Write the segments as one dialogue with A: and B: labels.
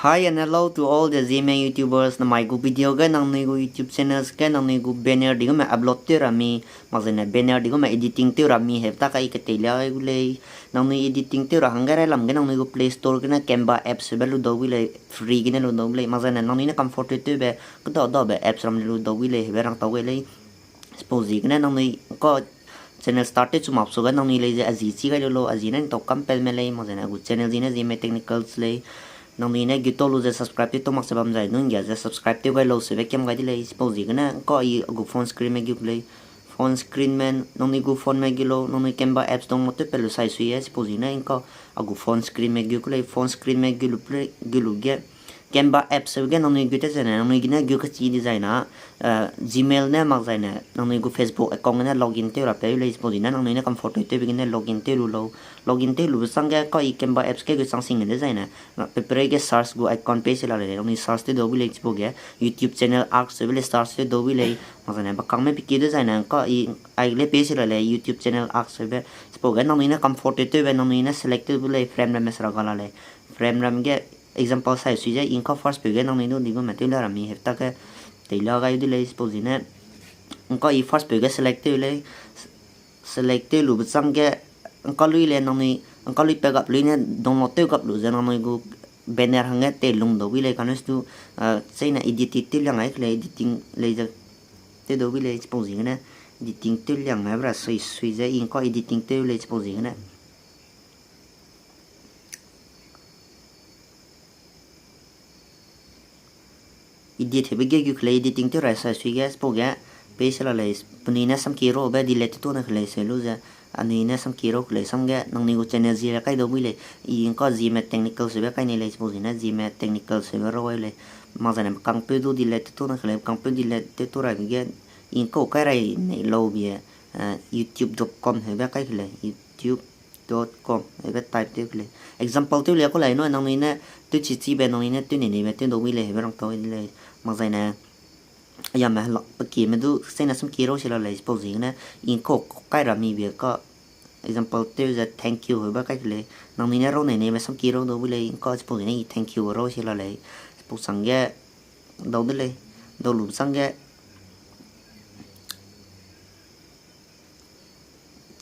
A: Hi and hello to all the Zeme YouTubers na may video ga nang nego YouTube channels ka nang nego banner di ko ma upload ti rami magzana banner di ko ma editing ti rami hefta kai ka tela ai gulay nang ni editing ti ra hangara lam ga nang nego Play Store ga na Canva apps be lu do wile free ga na lu do wile magzana nang ni na comfort ti be ko do be apps ram lu do wile be rang to wile suppose ga nang ni ko channel started chum apso ga nang ni le azi chi ga lo azi na to compel me le magzana gu channel dina Zeme Technicals le nang ni na gito lu subscribe to mak sabam jai nun ya subscribe to ga lo se ve kem ga di le suppose ga na ko I gu phone screen me gi play phone screen man nang ni gu phone me gi lo nang ni Canva apps dong mo te pelu sai su ye suppose na ko gu phone screen me gi play phone screen me gi lu play gi lu ge Canva apps se ga nang ni gu te jana nang ni gi na gu ka chi design na Gmail na mak jai na nang ni gu Facebook account na login te ra pe le suppose na nang ni na comfort te bi na login te lu lo login te lu sang ga ko I Canva apps ke gu sang sing ne design na pe pre ge search gu icon pe se la le nang ni search te do bi le suppose ga YouTube channel arc se bi le search te do bi le mak jai na ba kang me pi ke design na ko I le pe se la le YouTube channel arc se be suppose ga nang ni na comfort te be nang ni na select bi le frame ram se ra ga la le frame ram ge example sai su ja in ko first pe ge nang ni no di go ma te la ram mi hefta ke te la ga di le suppose na ko I first pe ge select le lu sang ge ko lui le nang ni ko lui pe gap lui ne dong mo te gap lu ja nang ni go banner hang te lung do wi le kan stu sei na edit te lang ai le editing le ja te do wi le suppose na editing te lang ma bra sui ja in ko editing te le suppose na edit he bege gu clay editing te ra sa sui ga suppose ga pe se la le punina sam ki ro ba delete to na clay se lu ja ani na sam ki ro clay sam ga nang ni go channel ji kai do wi le in ko Zeme Technical se ba kai ne le suppose na Zeme Technical se ro le ma zana kang pe do delete to na clay kang pe delete to ra ga in ko kai ra ne lo bi youtube.com he ba kai le youtube.com he ba type te le example te le ko lai no nang ni na tu chi chi be nang ni na tu ne ne be te do wi le he ba rang to le ma zana ya ma lo ki me du se na sam ki ro se la le suppose na in ko kai ra mi be ko example te ja thank you ba kai le nang ni na ro ne ne me sam ki ro do wi le in ko suppose ni thank you ro se la le suppose sang ge do de le do lu sang ge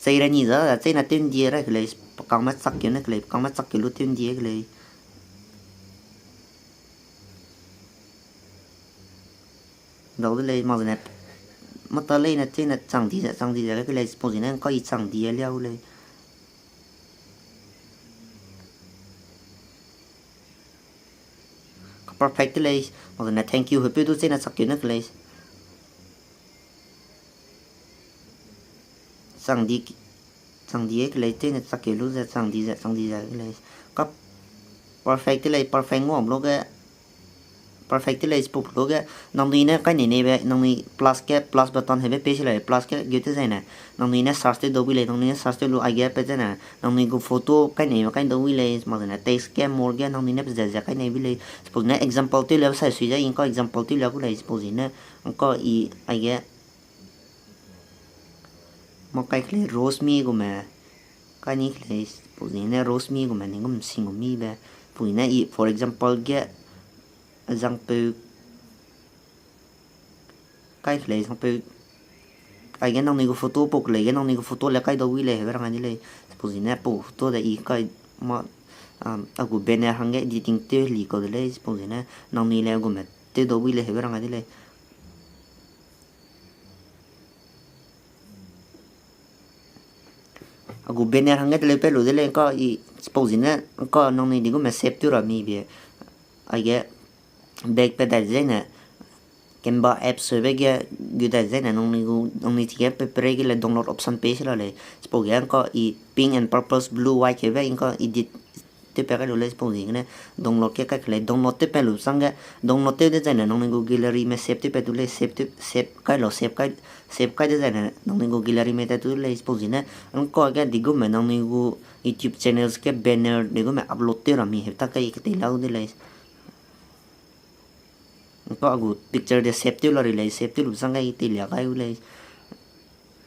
A: sei ra ni za sei na tin die ra le kang ma sak ke na le kang ma sak ke lu tin die le đầu đây mà này mất tới lên là trên là chẳng thì cái này suppose nó có ít chẳng thì leo lên perfect lên mà này thank you hơi tôi trên là sắc kiến nó lên chẳng thì cái này trên là sắc kiến luôn ra chẳng thì cái này có perfect lên perfect ngon luôn cái perfect le spop loga nang ni na kai ne be nang ni plus button he be pe le plus ke gete zaina nang ni na search te do bi le nang ni na search te lu ai pe jana nang ni go photo kai ne kai do wi le ma na text ke more ge nang ni na be ja kai ne bi le suppose na example te le sai su ja in ko example te le ku le suppose na ko I ai ge mo kai le rose mi go ma kai ni le suppose na rose mi go ma ni go sing go mi be pu na I for example ge example cái lấy example cái nông này có photo bục lấy cái nông này có photo là cái đầu wi lấy cái răng này lấy suppose nè bục photo là ý cái mà à của bên này hàng cái editing tiêu lì có lấy suppose nè nông này là của mẹ tiêu đầu wi lấy cái răng này lấy à của bên này hàng cái lấy pe lùi lấy có suppose nè có nông này đi của mẹ save tiêu rồi mi bị ai cái back pe dal zena Canva apps se vega guda zena non ni tia pe pregi le download option pe se la le spogan ko I pink and purple blue white ke ve ko edit te pe le spogan ne download ke ka le download te pe lu sanga download te de zena non ni gallery me save te pe tu le save ka lo save ka de zena non ni gallery me te tu le spogan ne ko ga digo me non ni YouTube channels ke banner digo me upload te ra mi heta ka ik te lau de le có agu picture de save tiêu là relay save tiêu lúc sang ngay tỷ lệ cái relay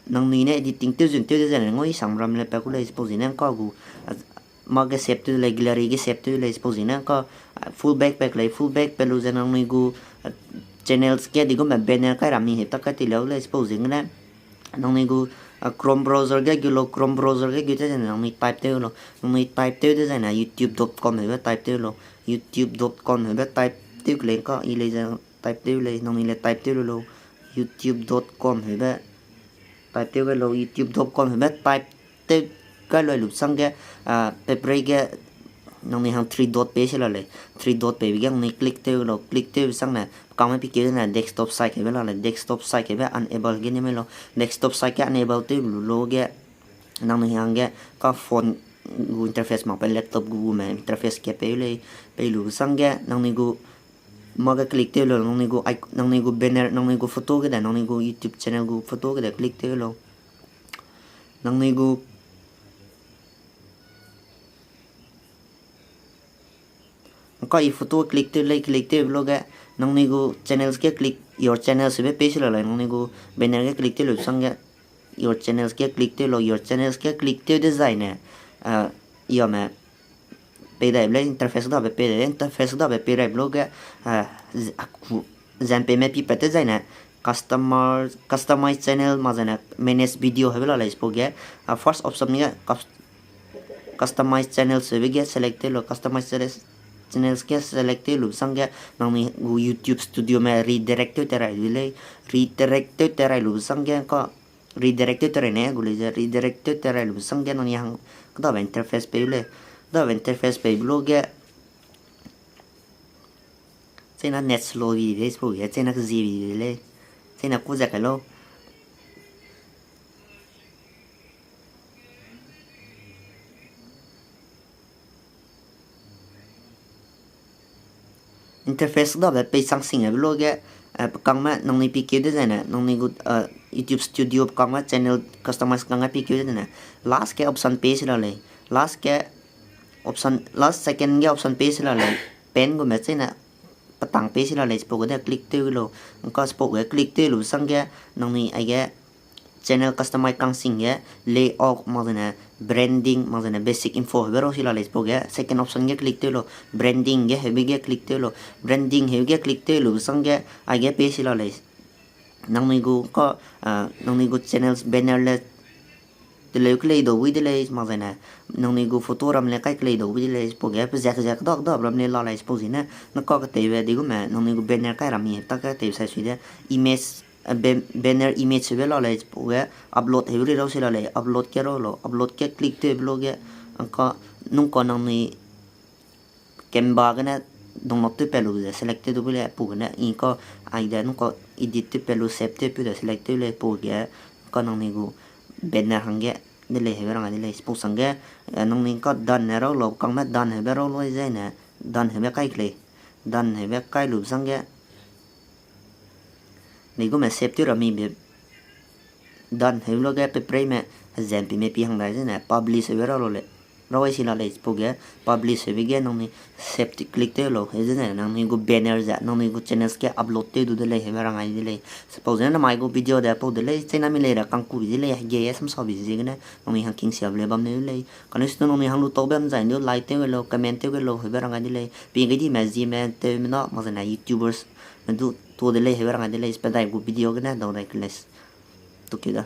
A: nang ni ne editing tiêu duyên tiêu de ngoi sang ram le pe ku le suppose ne có agu maga save tu le gallery ge save tu le suppose na ko full backpack le full back pelu zen nang ni gu channels ke digo me banner ka rami he ta ka ti le suppose na nang ni gu Chrome browser ge gilo Chrome browser ge gite zen nang ni type te lo nang ni type te de zen na youtube.com he type te lo youtube.com he type te le ka i le zen type te le nang ni le type te lo youtube.com he type te lo youtube.com he type te cái loại lục sang cái paper cái nông này hàng 3 dot page là lấy 3 dot page cái này click tiêu sang này còn mấy cái này desktop site cái là desktop site cái unable cái này lo desktop site cái unable tiêu lo cái nông này hàng cái có phone Google interface mà phải laptop Google mà interface cái page lục sang cái nông này go mà cái click tiêu lo nông này go banner nông này go photo cái này nông này go YouTube channel go photo cái này click tiêu lo nông này go có i photo click te blog nang ni go channels ke click your channels be page la nang ni go banner ke click te lo sang your channels ke click te lo your channels ke click te design yo ma pe da ble interface da be interface da be pe blog zan pe me pi pe design customize channel ma zana manage video he la spoge first option ni customize channel se be select lo customize channels के select lu sang nang ni YouTube studio में redirect तेरा lu sang को redirect तेरा ने गुले redirect तेरा lu sang nang yang da interface पे ले da interface पे blog से ना net slow भी ले इसको ये से ना जी भी ले से ना कुछ जगह लो interface đó về sang sinh ở blog con mà nông ni PQ thế này nè nông ni YouTube studio con mà channel customize con cái PQ thế này last cái option page là lấy last second cái option page là lấy pen của mình thế nè bắt tặng page là lấy spoke để click tiêu lo có spoke click tiêu lo sang cái nông ni ai cái channel customize con sinh cái layout mà thế nè branding mà thế nè basic info về rồi là lấy spoke second option cái click tiêu lo branding cái heavy cái click tiêu lo branding heavy cái click tiêu lo sang cái ai cái page là lấy nang ni go có nang ni go channels banner le le cái đồ với le mà thế nè nang ni go photo ram le cái đồ với le spoke cái jack đó ram le la lấy spoke nè nó có cái tệp về đi mà nang ni go banner cái ram ni ta cái tệp sai suy đấy image banner image về la lấy spoke upload heavy rồi là lấy upload cái rồi upload cái click tiêu blog cái có nung có nang ni Canva cái nè donc notre pelu de selecte do bile pour na inko aida no ko edit pelu septe pu de selecte le pour ge ko nang ni go benna hange de le he ranga de le spon sange nang ni ko dan ne ro lo kang ma dan he ro lo ze ne dan he kai kle dan he kai lu sange ni go me septe ra mi be dan he lo ge pe prime zem pi me pi hang dai ze ne publish he ro lo le rồi xin là lấy spoke publish với cái nông này save click tới lo cái này nông này có banner ra nông này có channels cái upload tới đủ để hay rằng ai để suppose là mai có video để upload để trên năm lấy ra càng cùi để lấy cái sắm sao bị gì cái này nông này hàng kinh save lấy bấm nếu lấy còn nếu nông này hàng lụt tàu bên giải nếu like tới cái lo comment tới cái lo hay rằng ai để lấy vì cái gì mà Zeme tới nó mà là YouTubers mình tu để lấy hay rằng ai để lấy spend time của video cái này đâu đây cái lấy tốt kìa